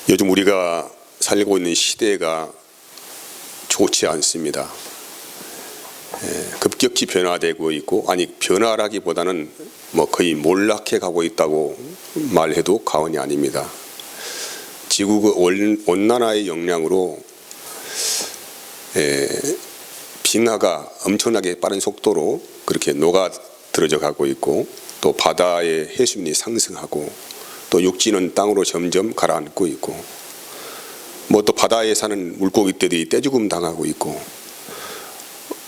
요즘 우리가 살고 있는 시대가 좋지 않습니다. 급격히 변화되고 있고, 아니 변화라기보다는 거의 몰락해 가고 있다고 말해도 과언이 아닙니다. 지구 온난화의 영향으로 빙하가 엄청나게 빠른 속도로 그렇게 녹아들어져 가고 있고, 또 바다의 해수면이 상승하고, 또 육지는 땅으로 점점 가라앉고 있고, 또 바다에 사는 물고기들이 떼죽음 당하고 있고,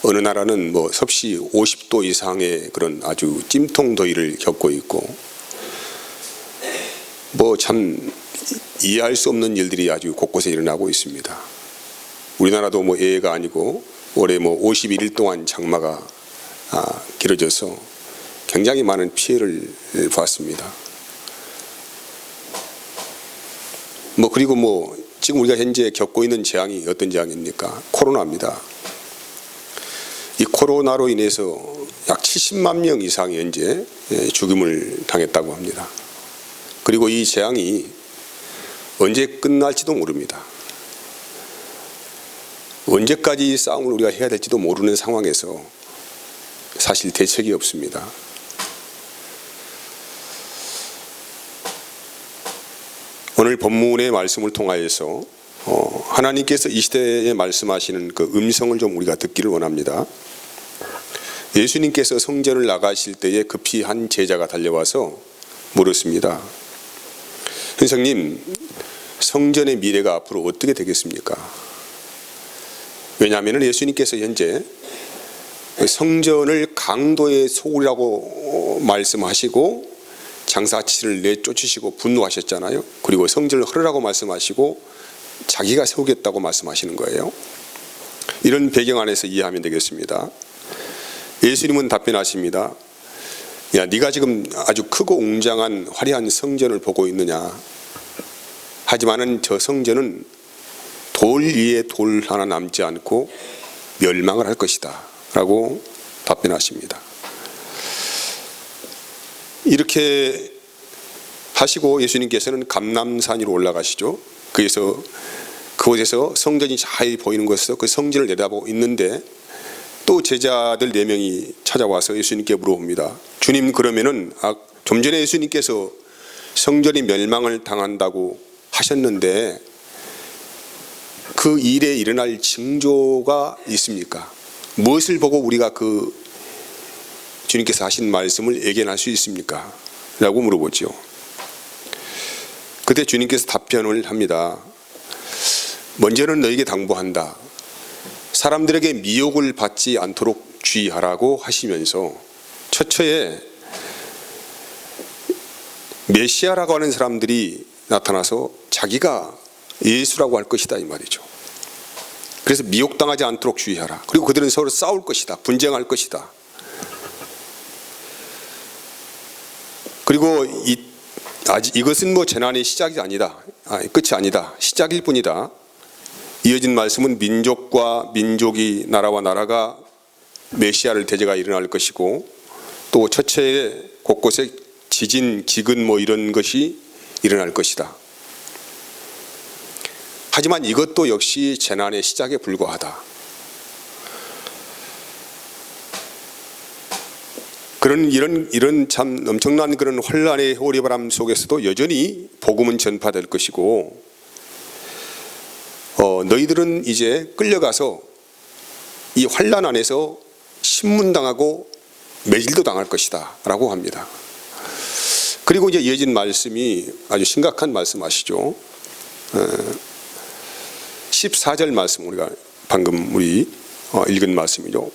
어느 나라는 섭씨 50도 이상의 그런 아주 찜통 더위를 겪고 있고, 참 이해할 수 없는 일들이 아주 곳곳에 일어나고 있습니다. 우리나라도 예외가 아니고 올해 51일 동안 장마가 길어져서 굉장히 많은 피해를 봤습니다. 그리고 지금 우리가 현재 겪고 있는 재앙이 어떤 재앙입니까? 코로나입니다. 이 코로나로 인해서 약 70만 명 이상이 현재 죽음을 당했다고 합니다. 그리고 이 재앙이 언제 끝날지도 모릅니다. 언제까지 이 싸움을 우리가 해야 될지도 모르는 상황에서 사실 대책이 없습니다. 오늘 본문의 말씀을 통하여서 하나님께서 이 시대에 말씀하시는 그 음성을 좀 우리가 듣기를 원합니다. 예수님께서 성전을 나가실 때에 급히 한 제자가 달려와서 물었습니다. 선생님, 성전의 미래가 앞으로 어떻게 되겠습니까? 왜냐하면 예수님께서 현재 성전을 강도의 소굴이라고 말씀하시고 장사치를 내쫓으시고 분노하셨잖아요. 그리고 성전을 헐으라고 말씀하시고 자기가 세우겠다고 말씀하시는 거예요. 이런 배경 안에서 이해하면 되겠습니다. 예수님은 답변하십니다. 야, 네가 지금 아주 크고 웅장한 화려한 성전을 보고 있느냐? 하지만은 저 성전은 돌 위에 돌 하나 남지 않고 멸망을 할 것이다 라고 답변하십니다. 이렇게 하시고 예수님께서는 감람산 위로 올라가시죠. 그래서 그곳에서 성전이 잘 보이는 곳에서 그 성전을 내다보고 있는데, 또 제자들 4명이 찾아와서 예수님께 물어봅니다. 주님, 그러면은 좀 전에 예수님께서 성전이 멸망을 당한다고 하셨는데 그 일에 일어날 징조가 있습니까? 무엇을 보고 우리가 그 주님께서 하신 말씀을 예견할 수 있습니까? 라고 물어보죠. 그때 주님께서 답변을 합니다. 먼저는 너에게 당부한다. 사람들에게 미혹을 받지 않도록 주의하라고 하시면서 처처에 메시아라고 하는 사람들이 나타나서 자기가 예수라고 할 것이다 이 말이죠. 그래서 미혹당하지 않도록 주의하라. 그리고 그들은 서로 싸울 것이다. 분쟁할 것이다. 그리고 이것은 재난의 시작이 아니다. 끝이 아니다. 시작일 뿐이다. 이어진 말씀은 민족과 민족이, 나라와 나라가 메시아를 대제가 일어날 것이고, 또 처처에 곳곳에 지진, 기근 이런 것이 일어날 것이다. 하지만 이것도 역시 재난의 시작에 불과하다. 이런 참 엄청난 그런 혼란의 호리바람 속에서도 여전히 복음은 전파될 것이고, 너희들은 이제 끌려가서 이 환란 안에서 신문당하고 매질도 당할 것이다 라고 합니다. 그리고 이제 이어진 말씀이 아주 심각한 말씀하시죠. 14절 말씀, 우리가 방금 읽은 말씀이죠.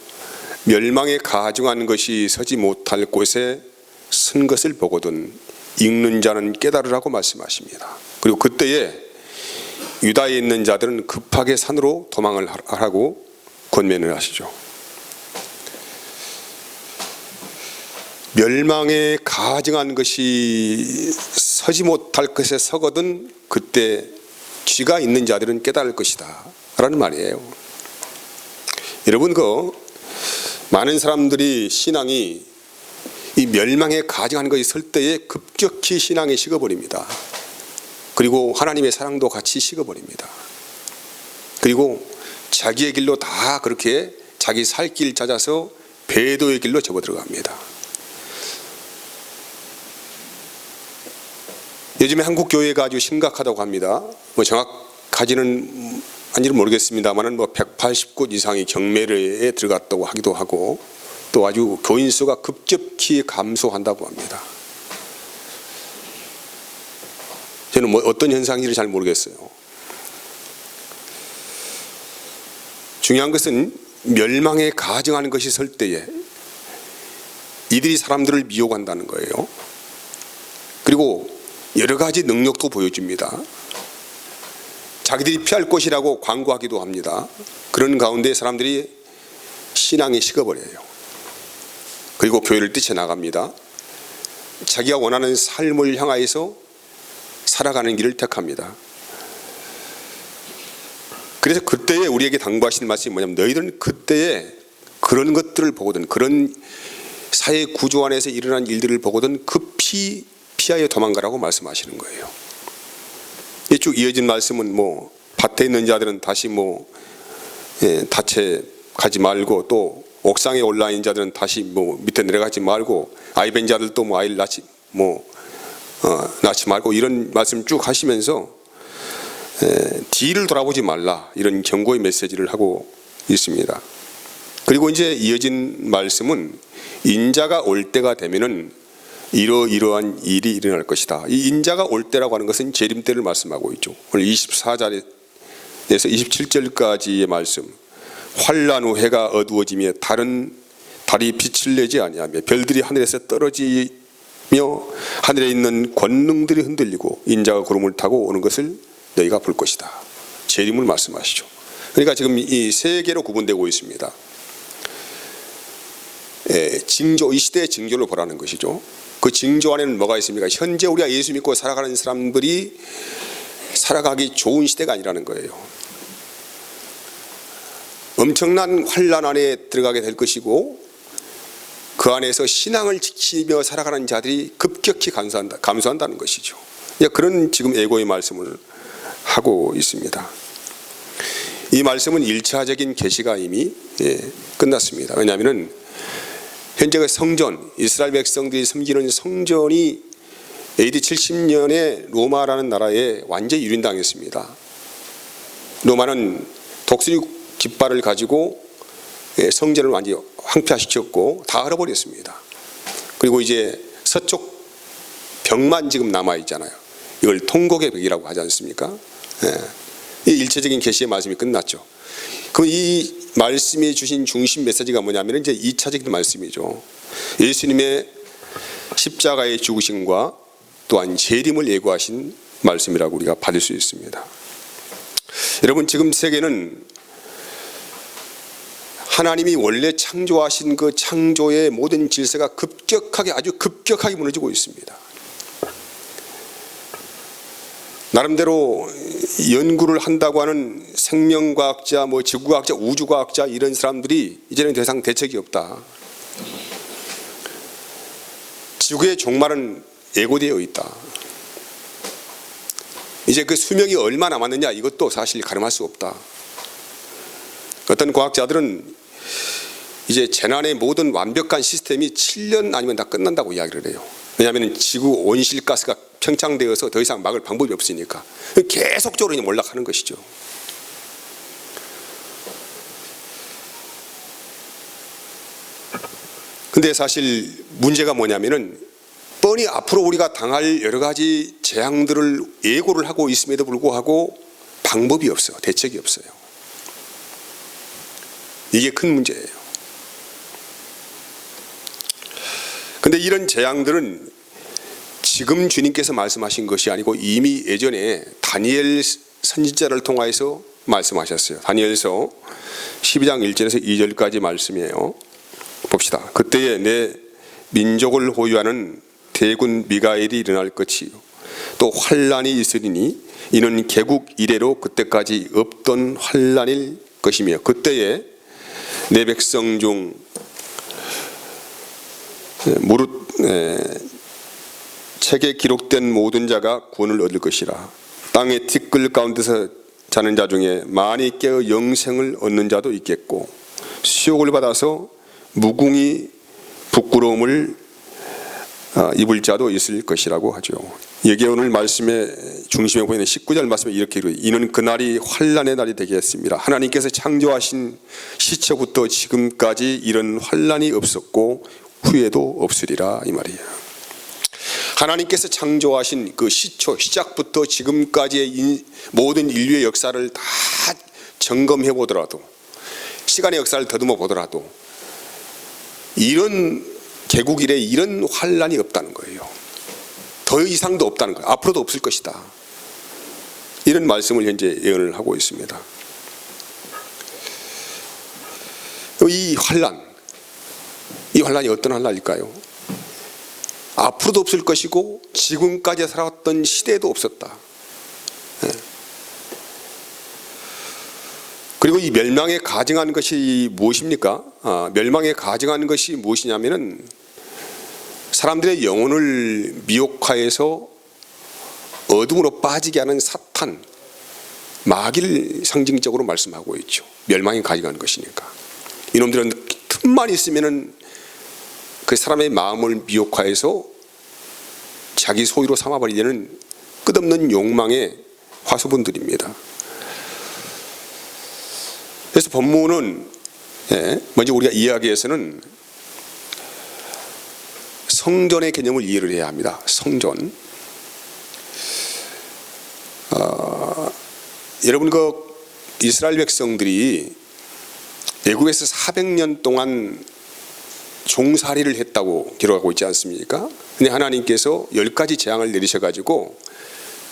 멸망에 가증한 것이 서지 못할 곳에 선 것을 보거든 읽는 자는 깨달으라고 말씀하십니다. 그리고 그때에 유다에 있는 자들은 급하게 산으로 도망을 하라고 권면을 하시죠. 멸망에 가증한 것이 서지 못할 것에 서거든 그때 쥐가 있는 자들은 깨달을 것이다 라는 말이에요. 여러분, 많은 사람들이 신앙이 이 멸망에 가증한 것이 설 때에 급격히 신앙이 식어버립니다. 그리고 하나님의 사랑도 같이 식어버립니다. 그리고 자기의 길로 다 그렇게 자기 살 길 찾아서 배도의 길로 접어들어갑니다. 요즘에 한국 교회가 아주 심각하다고 합니다. 뭐 정확하지는 아닌지는 모르겠습니다만은 뭐 180곳 이상이 경매에 들어갔다고 하기도 하고, 또 아주 교인 수가 급격히 감소한다고 합니다. 저는 뭐 어떤 현상인지 잘 모르겠어요. 중요한 것은 멸망에 가증하는 것이 설 때에 이들이 사람들을 미혹한다는 거예요. 그리고 여러 가지 능력도 보여줍니다. 자기들이 피할 곳이라고 광고하기도 합니다. 그런 가운데 사람들이 신앙이 식어버려요. 그리고 교회를 뛰쳐나갑니다. 자기가 원하는 삶을 향하여서 살아가는 길을 택합니다. 그래서 그때에 우리에게 당부하시는 말씀이 뭐냐면, 너희들은 그때에 그런 것들을 보거든, 그런 사회 구조 안에서 일어난 일들을 보거든 급히 피하여 도망가라고 말씀하시는 거예요. 쭉 이어진 말씀은 뭐 밭에 있는 자들은 다시 밭에 가지 말고, 또 옥상에 올라 있는 자들은 다시 밑에 내려가지 말고, 아이 벤 자들도 아이를 낳지 말고, 이런 말씀 쭉 하시면서 뒤를 돌아보지 말라, 이런 경고의 메시지를 하고 있습니다. 그리고 이제 이어진 말씀은 인자가 올 때가 되면은 이러이러한 일이 일어날 것이다. 이 인자가 올 때라고 하는 것은 재림 때를 말씀하고 있죠. 오늘 24절에서 27절까지의 말씀, 환난 후 해가 어두워지며 달이 빛을 내지 아니하며 별들이 하늘에서 떨어지며 하늘에 있는 권능들이 흔들리고 인자가 구름을 타고 오는 것을 너희가 볼 것이다. 재림을 말씀하시죠. 그러니까 지금 이 세 개로 구분되고 있습니다. 징조, 이 시대의 징조를 보라는 것이죠. 그 징조 안에는 뭐가 있습니까? 현재 우리가 예수 믿고 살아가는 사람들이 살아가기 좋은 시대가 아니라는 거예요. 엄청난 환난 안에 들어가게 될 것이고, 그 안에서 신앙을 지키며 살아가는 자들이 급격히 감소한다는 것이죠. 그런 지금 예고의 말씀을 하고 있습니다. 이 말씀은 1차적인 계시가 이미 끝났습니다. 왜냐하면 현재 그 성전, 이스라엘 백성들이 섬기는 성전이 AD 70년에 로마라는 나라에 완전히 유린당했습니다. 로마는 독수리 깃발을 가지고 성전을 완전히 황폐화시켰고 다 헐어버렸습니다. 그리고 이제 서쪽 벽만 지금 남아있잖아요. 이걸 통곡의 벽이라고 하지 않습니까? 이 일체적인 계시의 말씀이 끝났죠. 그럼 이 말씀이 주신 중심 메시지가 뭐냐면 이제 2차적인 말씀이죠. 예수님의 십자가의 죽으심과 또한 재림을 예고하신 말씀이라고 우리가 받을 수 있습니다. 여러분, 지금 세계는 하나님이 원래 창조하신 그 창조의 모든 질서가 아주 급격하게 무너지고 있습니다. 나름대로 연구를 한다고 하는 생명과학자, 지구과학자, 우주과학자, 이런 사람들이 이제는 더 이상 대책이 없다. 지구의 종말은 예고되어 있다. 이제 그 수명이 얼마 남았느냐, 이것도 사실 가늠할 수 없다. 어떤 과학자들은 이제 재난의 모든 완벽한 시스템이 7년 아니면 다 끝난다고 이야기를 해요. 왜냐하면 지구 온실가스가 평창되어서 더 이상 막을 방법이 없으니까 계속적으로 몰락하는 것이죠. 근데 사실 문제가 뭐냐면은 뻔히 앞으로 우리가 당할 여러 가지 재앙들을 예고를 하고 있음에도 불구하고 방법이 없어요. 대책이 없어요. 이게 큰 문제예요. 근데 이런 재앙들은 지금 주님께서 말씀하신 것이 아니고 이미 예전에 다니엘 선지자를 통하여서 말씀하셨어요. 다니엘서 12장 1절에서 2절까지 말씀이에요. 봅시다. 그때에 내 민족을 호위하는 대군 미가엘이 일어날 것이요 또 환난이 있으리니 이는 개국 이래로 그때까지 없던 환난일 것이며 그때에 내 백성 중 무릇 책에 기록된 모든 자가 구원을 얻을 것이라. 땅의 티끌 가운데서 자는 자 중에 많이 깨어 영생을 얻는 자도 있겠고 수욕을 받아서 무궁히 부끄러움을 입을 자도 있을 것이라고 하죠. 여기 오늘 말씀의 중심에 보이는 19절 말씀에 이렇게 이르되 이는 그날이 환난의 날이 되겠습니다. 하나님께서 창조하신 시초부터 지금까지 이런 환난이 없었고 후에도 없으리라 이 말이에요. 하나님께서 창조하신 그 시초 시작부터 지금까지의 모든 인류의 역사를 다 점검해 보더라도 시간의 역사를 더듬어 보더라도 이런 개국 이래 이런 환난이 없다는 거예요. 더 이상도 없다는 거예요. 앞으로도 없을 것이다. 이런 말씀을 현재 예언을 하고 있습니다. 이 환난이 어떤 환난일까요? 앞으로도 없을 것이고 지금까지 살아왔던 시대에도 없었다. 그리고 이 멸망에 가증한 것이 무엇입니까? 멸망에 가증한 것이 무엇이냐면은 사람들의 영혼을 미혹하여서 어둠으로 빠지게 하는 사탄, 마귀를 상징적으로 말씀하고 있죠. 멸망에 가증한 것이니까. 이놈들은 틈만 있으면은 그 사람의 마음을 미혹하여서 자기 소유로 삼아버리려는 끝없는 욕망의 화수분들입니다. 그래서 본문은 먼저 우리가 이해하기 위해서는 성전의 개념을 이해를 해야 합니다. 성전. 여러분 그 이스라엘 백성들이 애국에서 400년 동안 종살이를 했다고 기록하고 있지 않습니까? 근데 하나님께서 10가지 재앙을 내리셔가지고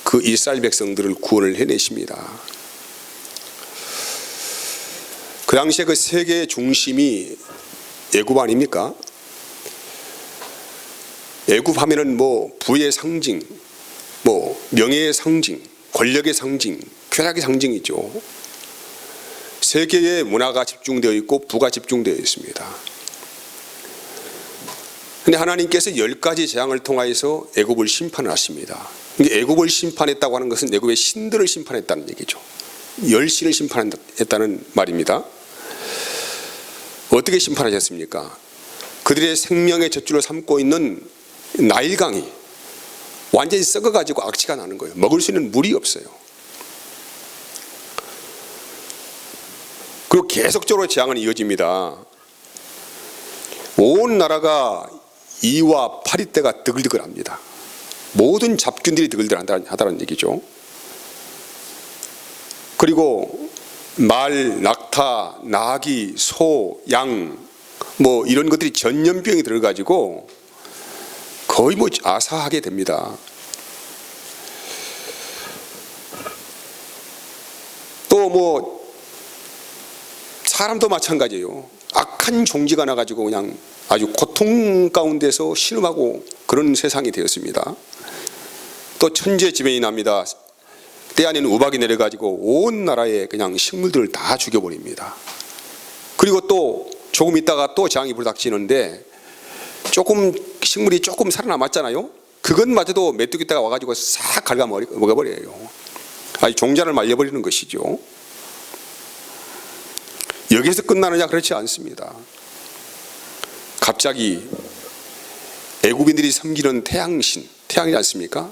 그 이스라엘 백성들을 구원을 해내십니다. 그 당시에 그 세계의 중심이 애굽 아닙니까? 애굽 하면은 뭐 부의 상징, 뭐 명예의 상징, 권력의 상징, 쾌락의 상징이죠. 세계의 문화가 집중되어 있고 부가 집중되어 있습니다. 근데 하나님께서 10가지 재앙을 통하여서 애굽을 심판하십니다. 애굽을 심판했다고 하는 것은 애굽의 신들을 심판했다는 얘기죠. 10신을 심판했다는 말입니다. 어떻게 심판하셨습니까? 그들의 생명의 젖줄을 삼고 있는 나일강이 완전히 썩어가지고 악취가 나는 거예요. 먹을 수 있는 물이 없어요. 그리고 계속적으로 재앙은 이어집니다. 온 나라가 이와 파리떼가 드글드글합니다. 모든 잡균들이 드글드글하다는 얘기죠. 그리고 말, 낙타, 나귀, 소, 양 뭐 이런 것들이 전염병이 들어가지고 거의 뭐 아사하게 됩니다. 또 뭐 사람도 마찬가지예요. 악한 종지가 나가지고 그냥 아주 고통 가운데서 신음하고 그런 세상이 되었습니다. 또 천재지변이 납니다. 때 아닌 우박이 내려가지고 온 나라에 그냥 식물들을 다 죽여버립니다. 그리고 또 조금 있다가 또 재앙이 불닥치는데 조금 식물이 조금 살아남았잖아요. 그것마저도 메뚜기떼가 와가지고 싹 갉아먹어버려요. 아니 종자를 말려버리는 것이죠. 여기서 끝나느냐? 그렇지 않습니다. 갑자기 애굽인들이 섬기는 태양신, 태양이지 않습니까?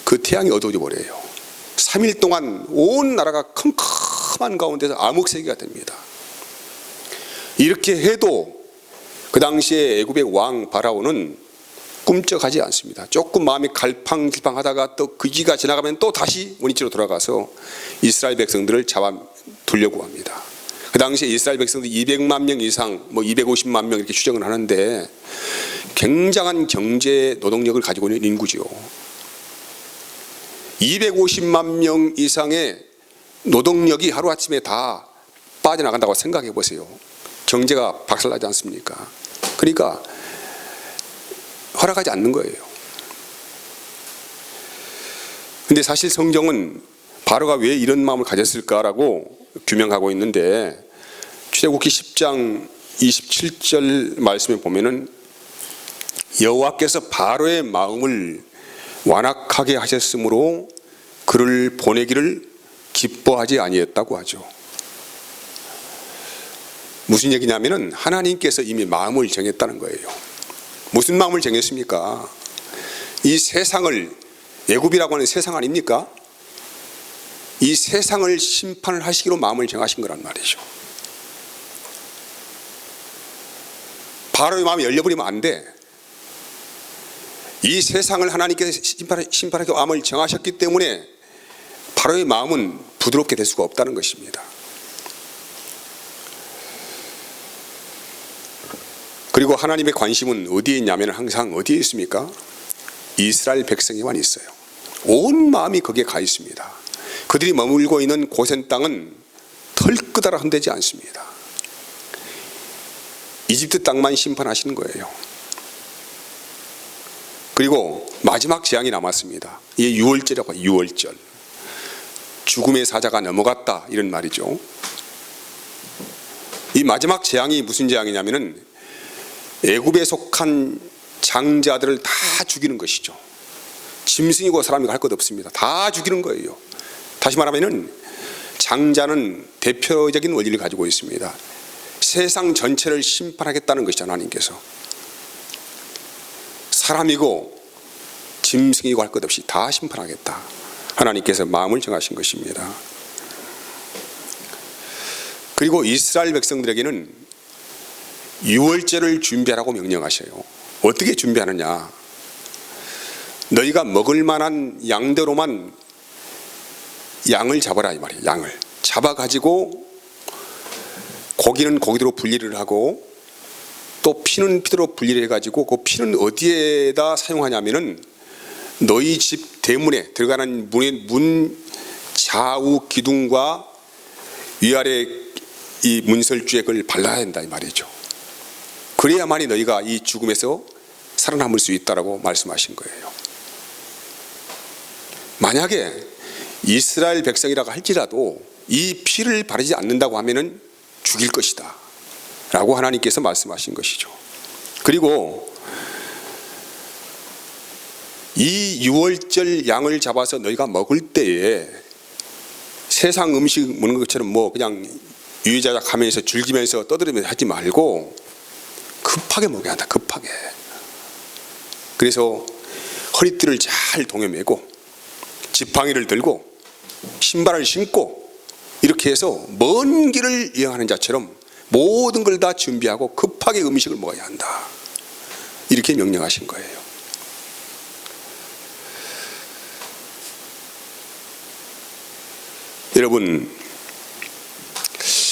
그 태양이 어두워져 버려요. 3일 동안 온 나라가 컴컴한 가운데서 암흑세기가 됩니다. 이렇게 해도 그 당시에 애굽의 왕 바라오는 꿈쩍하지 않습니다. 조금 마음이 갈팡질팡하다가 또 그 기가 지나가면 또 다시 원위치로 돌아가서 이스라엘 백성들을 잡아두려고 합니다. 그 당시에 이스라엘 백성들 200만 명 이상, 뭐 250만 명 이렇게 추정을 하는데 굉장한 경제 노동력을 가지고 있는 인구죠. 250만 명 이상의 노동력이 하루아침에 다 빠져나간다고 생각해 보세요. 경제가 박살나지 않습니까? 그러니까 허락하지 않는 거예요. 근데 사실 성경은 바로가 왜 이런 마음을 가졌을까라고 규명하고 있는데 출애굽기 10장 27절 말씀에 보면은 여호와께서 바로의 마음을 완악하게 하셨으므로 그를 보내기를 기뻐하지 아니했다고 하죠. 무슨 얘기냐면은 하나님께서 이미 마음을 정했다는 거예요. 무슨 마음을 정했습니까? 이 세상을, 애굽이라고 하는 세상 아닙니까? 이 세상을 심판을 하시기로 마음을 정하신 거란 말이죠. 바로의 마음이 열려버리면 안 돼. 이 세상을 하나님께서 심판하기로 마음을 정하셨기 때문에 바로의 마음은 부드럽게 될 수가 없다는 것입니다. 그리고 하나님의 관심은 어디에 있냐면 항상 어디에 있습니까? 이스라엘 백성에만 있어요. 온 마음이 거기에 가 있습니다. 그들이 머물고 있는 고센 땅은 털끝하라 흔들지 않습니다. 이집트 땅만 심판하시는 거예요. 그리고 마지막 재앙이 남았습니다. 이게 유월절이라고 해요. 유월절. 죽음의 사자가 넘어갔다 이런 말이죠. 이 마지막 재앙이 무슨 재앙이냐면은 애굽에 속한 장자들을 다 죽이는 것이죠. 짐승이고 사람이고 할 것 없습니다. 다 죽이는 거예요. 다시 말하면은 장자는 대표적인 원리를 가지고 있습니다. 세상 전체를 심판하겠다는 것이잖아요. 하나님께서 사람이고 짐승이고 할 것 없이 다 심판하겠다. 하나님께서 마음을 정하신 것입니다. 그리고 이스라엘 백성들에게는 유월절을 준비하라고 명령하셔요. 어떻게 준비하느냐? 너희가 먹을 만한 양대로만 양을 잡아라 이 말이에요. 양을 잡아가지고 고기는 고기대로 분리를 하고 또 피는 피대로 분리를 해가지고 그 피는 어디에다 사용하냐면은 너희 집 대문에 들어가는 문의 문 좌우 기둥과 위아래 이 문설주에 그걸 발라야 한다 이 말이죠. 그래야만이 너희가 이 죽음에서 살아남을 수 있다라고 말씀하신 거예요. 만약에 이스라엘 백성이라고 할지라도 이 피를 바르지 않는다고 하면은 죽일 것이다 라고 하나님께서 말씀하신 것이죠. 그리고 이 유월절 양을 잡아서 너희가 먹을 때에 세상 음식 먹는 것처럼 뭐 그냥 유유자적 하면서 즐기면서 떠들으면서 하지 말고 급하게 먹어야 한다. 급하게. 그래서 허리띠를 잘 동여매고 지팡이를 들고 신발을 신고 이렇게 해서 먼 길을 여행하는 자처럼 모든 걸 다 준비하고 급하게 음식을 먹어야 한다. 이렇게 명령하신 거예요. 여러분,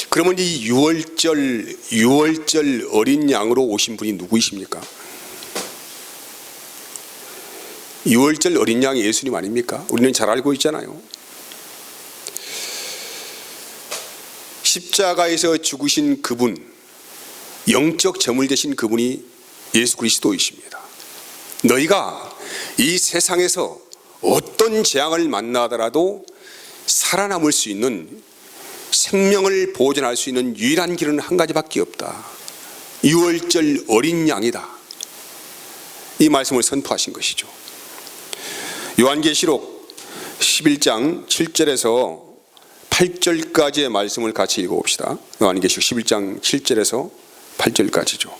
그러면 이 유월절 어린 양으로 오신 분이 누구이십니까? 유월절 어린 양이 예수님 아닙니까? 우리는 잘 알고 있잖아요. 십자가에서 죽으신 그분, 영적 제물 되신 그분이 예수 그리스도이십니다. 너희가 이 세상에서 어떤 재앙을 만나더라도 살아남을 수 있는, 생명을 보존할 수 있는 유일한 길은 한 가지밖에 없다. 유월절 어린 양이다. 이 말씀을 선포하신 것이죠. 요한계시록 11장 7절에서 8절까지의 말씀을 같이 읽어봅시다. 요한계시록 11장 7절에서 8절까지죠.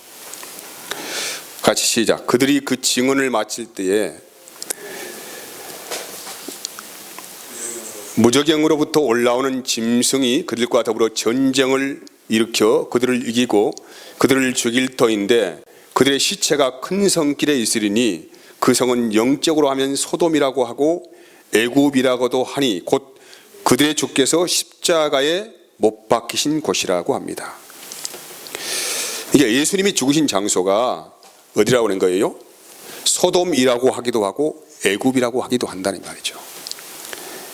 같이 시작. 그들이 그 증언을 마칠 때에 무저갱으로부터 올라오는 짐승이 그들과 더불어 전쟁을 일으켜 그들을 이기고 그들을 죽일 터인데 그들의 시체가 큰 성길에 있으리니 그 성은 영적으로 하면 소돔이라고 하고 애굽이라고도 하니 곧 그들의 주께서 십자가에 못 박히신 곳이라고 합니다. 이게 예수님이 죽으신 장소가 어디라고 하는 거예요? 소돔이라고 하기도 하고 애굽이라고 하기도 한다는 말이죠.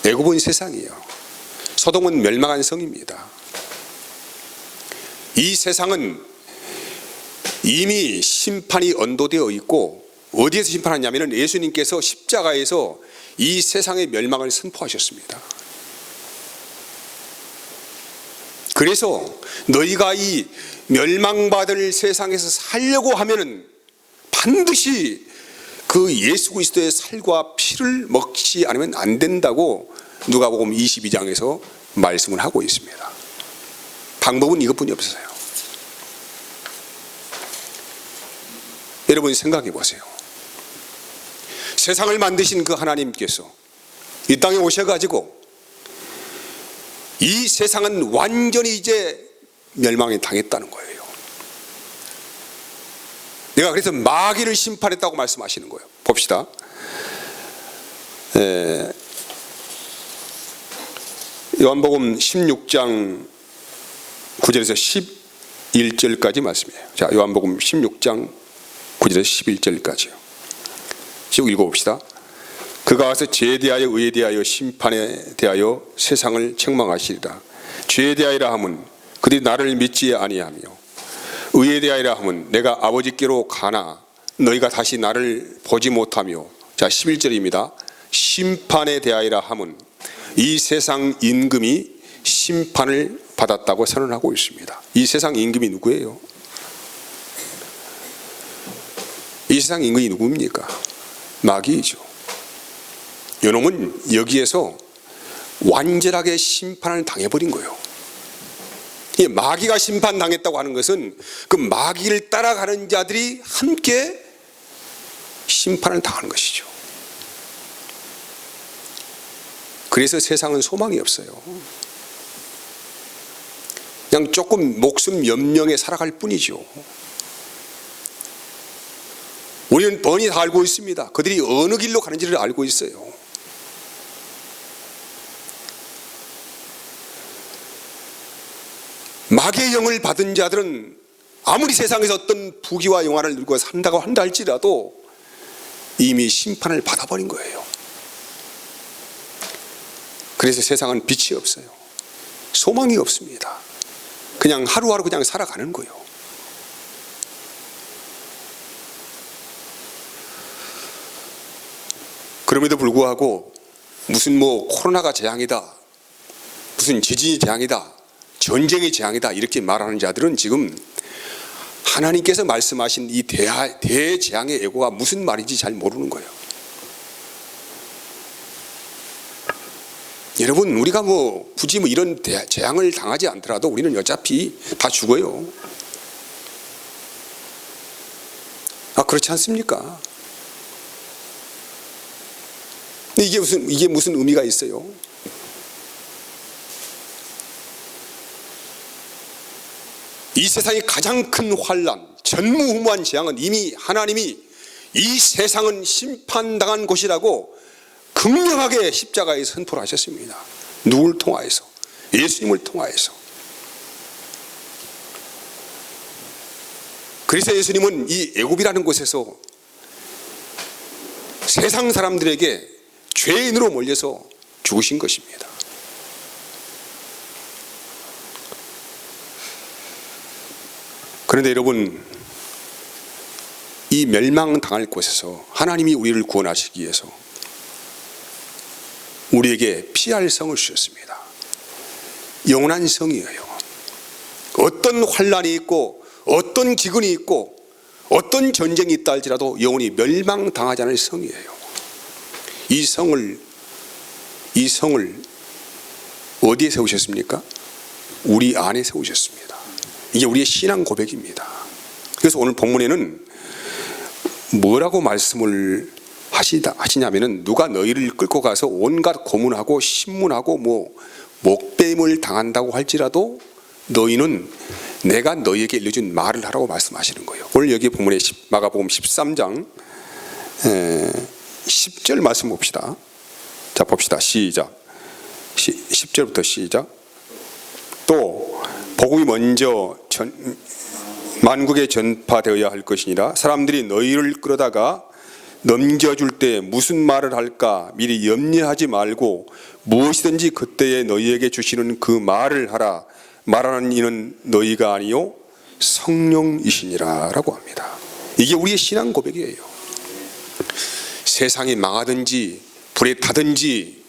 애굽은 세상이에요. 소돔은 멸망한 성입니다. 이 세상은 이미 심판이 언도되어 있고 어디에서 심판하냐면 예수님께서 십자가에서 이 세상의 멸망을 선포하셨습니다. 그래서 너희가 이 멸망받을 세상에서 살려고 하면은 반드시 그 예수 그리스도의 살과 피를 먹지 않으면 안 된다고 누가복음 22장에서 말씀을 하고 있습니다. 방법은 이것뿐이 없어요. 여러분 생각해 보세요. 세상을 만드신 그 하나님께서 이 땅에 오셔가지고 이 세상은 완전히 이제 멸망에 당했다는 거예요. 내가 그래서 마귀를 심판했다고 말씀하시는 거예요. 봅시다. 요한복음 16장 9절에서 11절까지 말씀이에요. 자, 요한복음 16장 9절에서 11절까지요. 쭉 읽어봅시다. 그가 와서 죄에 대하여 의에 대하여 심판에 대하여 세상을 책망하시리라. 죄에 대하여라 함은 그들이 나를 믿지 아니하며, 의에 대하여라 함은 내가 아버지께로 가나 너희가 다시 나를 보지 못하며, 자 11절입니다. 심판에 대하여라 함은 이 세상 임금이 심판을 받았다고 선언하고 있습니다. 이 세상 임금이 누구예요? 이 세상 임금이 누굽니까? 마귀이죠. 요놈은 여기에서 완전하게 심판을 당해버린 거예요. 이 마귀가 심판당했다고 하는 것은 그 마귀를 따라가는 자들이 함께 심판을 당하는 것이죠. 그래서 세상은 소망이 없어요. 그냥 조금 목숨 몇 명에 살아갈 뿐이죠. 우리는 뻔히 다 알고 있습니다. 그들이 어느 길로 가는지를 알고 있어요. 마귀의 영을 받은 자들은 아무리 세상에서 어떤 부귀와 영화를 누리고 산다고 한다 할지라도 이미 심판을 받아버린 거예요. 그래서 세상은 빛이 없어요. 소망이 없습니다. 그냥 하루하루 그냥 살아가는 거예요. 그럼에도 불구하고 무슨 코로나가 재앙이다, 무슨 지진이 재앙이다, 전쟁이 재앙이다 이렇게 말하는 자들은 지금 하나님께서 말씀하신 이 대재앙의 예고가 무슨 말인지 잘 모르는 거예요. 여러분, 우리가 굳이 이런 재앙을 당하지 않더라도 우리는 어차피 다 죽어요. 그렇지 않습니까? 이게 무슨 의미가 있어요? 이 세상의 가장 큰 환난, 전무후무한 재앙은 이미 하나님이 이 세상은 심판당한 곳이라고 극명하게 십자가에 선포를 하셨습니다. 누굴 통하여서? 예수님을 통하여서. 그래서 예수님은 이 애굽이라는 곳에서 세상 사람들에게 죄인으로 몰려서 죽으신 것입니다. 그런데 여러분, 이 멸망당할 곳에서 하나님이 우리를 구원하시기 위해서 우리에게 피할 성을 주셨습니다. 영원한 성이에요. 어떤 환난이 있고 어떤 기근이 있고 어떤 전쟁이 있다 할지라도 영원히 멸망당하지 않을 성이에요. 이 성을 어디에 세우셨습니까? 우리 안에 세우셨습니다. 이게 우리의 신앙 고백입니다. 그래서 오늘 본문에는 뭐라고 말씀을 하시냐면은, 누가 너희를 끌고 가서 온갖 고문하고 신문하고 목배임을 당한다고 할지라도 너희는 내가 너희에게 일러준 말을 하라고 말씀하시는 거예요. 오늘 여기 본문에 마가복음 13장 10절 말씀 봅시다. 자, 봅시다. 시작. 10절부터 시작. 또 복음이 먼저 만국에 전파되어야 할 것이니라. 사람들이 너희를 끌어다가 넘겨줄 때 무슨 말을 할까 미리 염려하지 말고 무엇이든지 그때에 너희에게 주시는 그 말을 하라. 말하는 이는 너희가 아니요 성령이시니라 라고 합니다. 이게 우리의 신앙 고백이에요. 세상이 망하든지 불에 타든지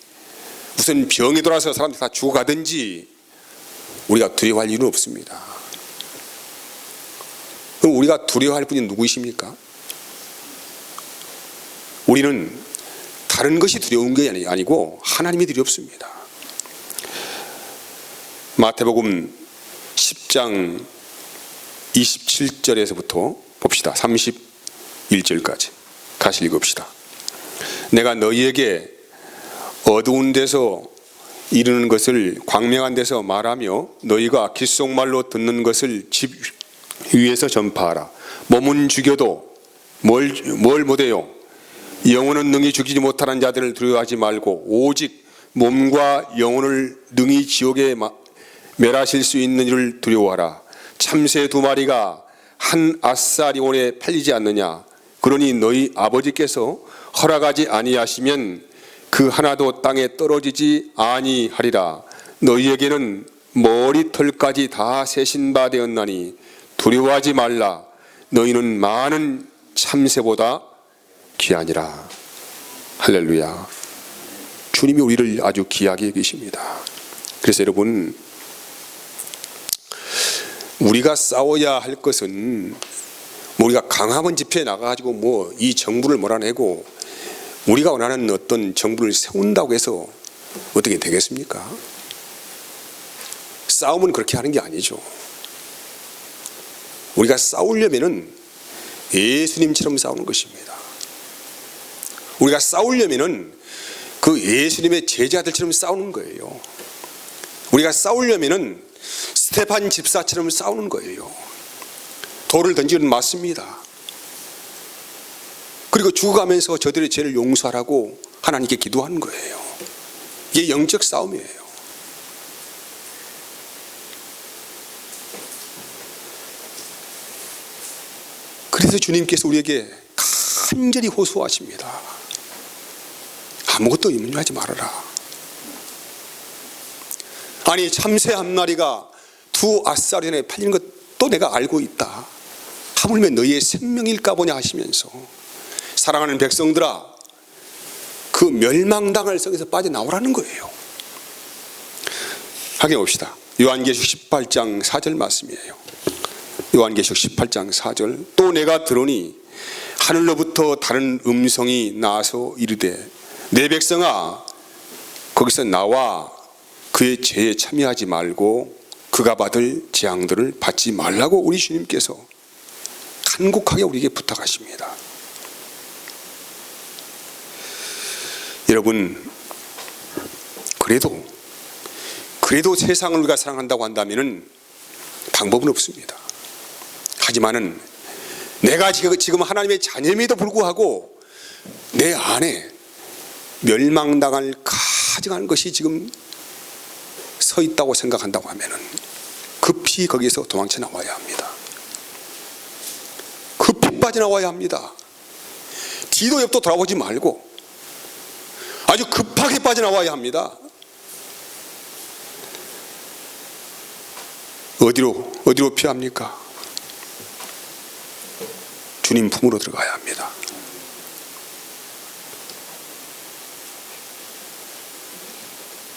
무슨 병이 돌아서 사람들이 다 죽어가든지 우리가 두려워할 이유는 없습니다. 그럼 우리가 두려워할 분이 누구이십니까? 우리는 다른 것이 두려운 게 아니고 하나님이 두렵습니다. 마태복음 10장 27절에서부터 봅시다. 31절까지 같이 읽읍시다. 내가 너희에게 어두운 데서 이르는 것을 광명한 데서 말하며 너희가 귓속말로 듣는 것을 집 위에서 전파하라. 몸은 죽여도 뭘 못해요. 영혼은 능히 죽이지 못하는 자들을 두려워하지 말고 오직 몸과 영혼을 능히 지옥에 멸하실 수 있는 이를 두려워하라. 참새 2마리가 한 아사리온에 팔리지 않느냐. 그러니 너희 아버지께서 허락하지 아니하시면 그 하나도 땅에 떨어지지 아니하리라. 너희에게는 머리털까지 다 세신 바 되었나니 두려워하지 말라. 너희는 많은 참새보다 귀하니라. 할렐루야. 주님이 우리를 아주 귀하게 여기십니다. 그래서 여러분, 우리가 싸워야 할 것은 우리가 강화문 집회에 나가가지고 이 정부를 몰아내고 우리가 원하는 어떤 정부를 세운다고 해서 어떻게 되겠습니까? 싸움은 그렇게 하는 게 아니죠. 우리가 싸우려면은 예수님처럼 싸우는 것입니다. 우리가 싸우려면은 그 예수님의 제자들처럼 싸우는 거예요. 우리가 싸우려면은 스테판 집사처럼 싸우는 거예요. 돌을 던지는 맞습니다. 그리고 죽어가면서 저들의 죄를 용서하라고 하나님께 기도하는 거예요. 이게 영적 싸움이에요. 그래서 주님께서 우리에게 간절히 호소하십니다. 아무것도 염려하지 말아라. 아니, 참새 1마리가 2 아사리온에 팔리는 것도 내가 알고 있다. 하물며 너희의 생명일까 보냐 하시면서, 사랑하는 백성들아, 그 멸망당할 성에서 빠져나오라는 거예요. 확인해 봅시다. 요한계시록 18장 4절 말씀이에요. 요한계시록 18장 4절. 또 내가 들으니 하늘로부터 다른 음성이 나와서 이르되 내 백성아, 거기서 나와 그의 죄에 참여하지 말고 그가 받을 재앙들을 받지 말라고 우리 주님께서 간곡하게 우리에게 부탁하십니다. 여러분, 그래도 세상을 우리가 사랑한다고 한다면 방법은 없습니다. 하지만은 내가 지금 하나님의 자녀임에도 불구하고 내 안에 멸망당할 가증한 것이 지금 서 있다고 생각한다고 하면은 급히 거기서 도망쳐 나와야 합니다. 급히 빠져나와야 합니다. 뒤도 옆도 돌아보지 말고 아주 급하게 빠져나와야 합니다. 어디로 피합니까? 주님 품으로 들어가야 합니다.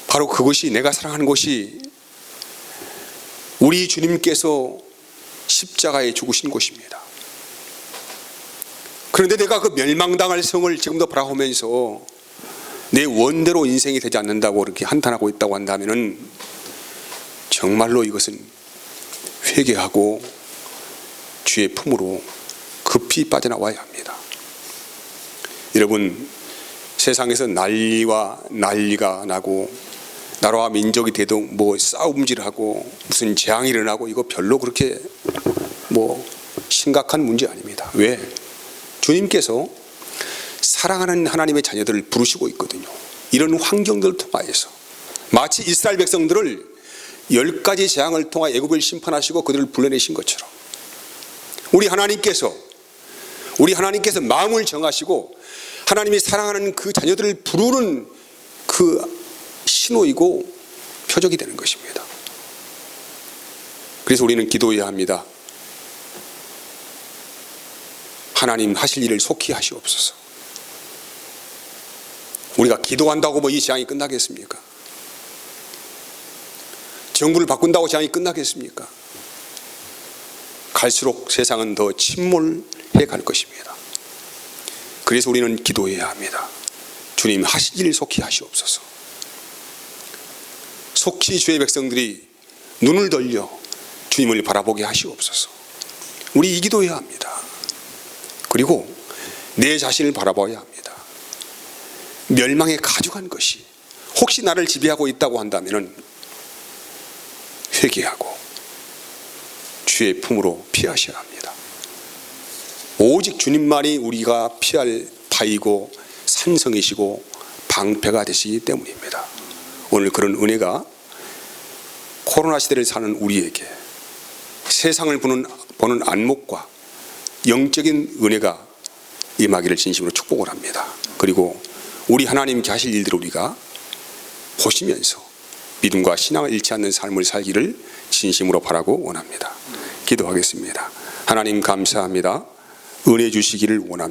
바로 그것이, 내가 사랑하는 곳이 우리 주님께서 십자가에 죽으신 곳입니다. 그런데 내가 그 멸망당할 성을 지금도 바라보면서 내 원대로 인생이 되지 않는다고 그렇게 한탄하고 있다고 한다면 정말로 이것은 회개하고 주의 품으로 급히 빠져나와야 합니다. 여러분, 세상에서 난리가 나고 나라와 민족이 대도 싸움질하고 무슨 재앙이 일어나고 이거 별로 그렇게 심각한 문제 아닙니다. 왜? 주님께서 사랑하는 하나님의 자녀들을 부르시고 있거든요. 이런 환경들을 통하여서 마치 이스라엘 백성들을 10가지 재앙을 통하여 애굽을 심판하시고 그들을 불러내신 것처럼 우리 하나님께서 마음을 정하시고 하나님이 사랑하는 그 자녀들을 부르는 그 신호이고 표적이 되는 것입니다. 그래서 우리는 기도해야 합니다. 하나님 하실 일을 속히 하시옵소서. 우리가 기도한다고 이 재앙이 끝나겠습니까? 정부를 바꾼다고 재앙이 끝나겠습니까? 갈수록 세상은 더 침몰해 갈 것입니다. 그래서 우리는 기도해야 합니다. 주님 하시기를 속히 하시옵소서. 속히 주의 백성들이 눈을 돌려 주님을 바라보게 하시옵소서. 우리 이 기도해야 합니다. 그리고 내 자신을 바라봐야 합니다. 멸망에 가져간 것이 혹시 나를 지배하고 있다고 한다면 회개하고 주의 품으로 피하셔야 합니다. 오직 주님만이 우리가 피할 바이고 산성이시고 방패가 되시기 때문입니다. 오늘 그런 은혜가 코로나 시대를 사는 우리에게 세상을 보는 안목과 영적인 은혜가 임하기를 진심으로 축복을 합니다. 그리고 우리 하나님께 하실 일들을 우리가 보시면서 믿음과 신앙을 잃지 않는 삶을 살기를 진심으로 바라고 원합니다. 기도하겠습니다. 하나님 감사합니다. 은혜 주시기를 원합니다.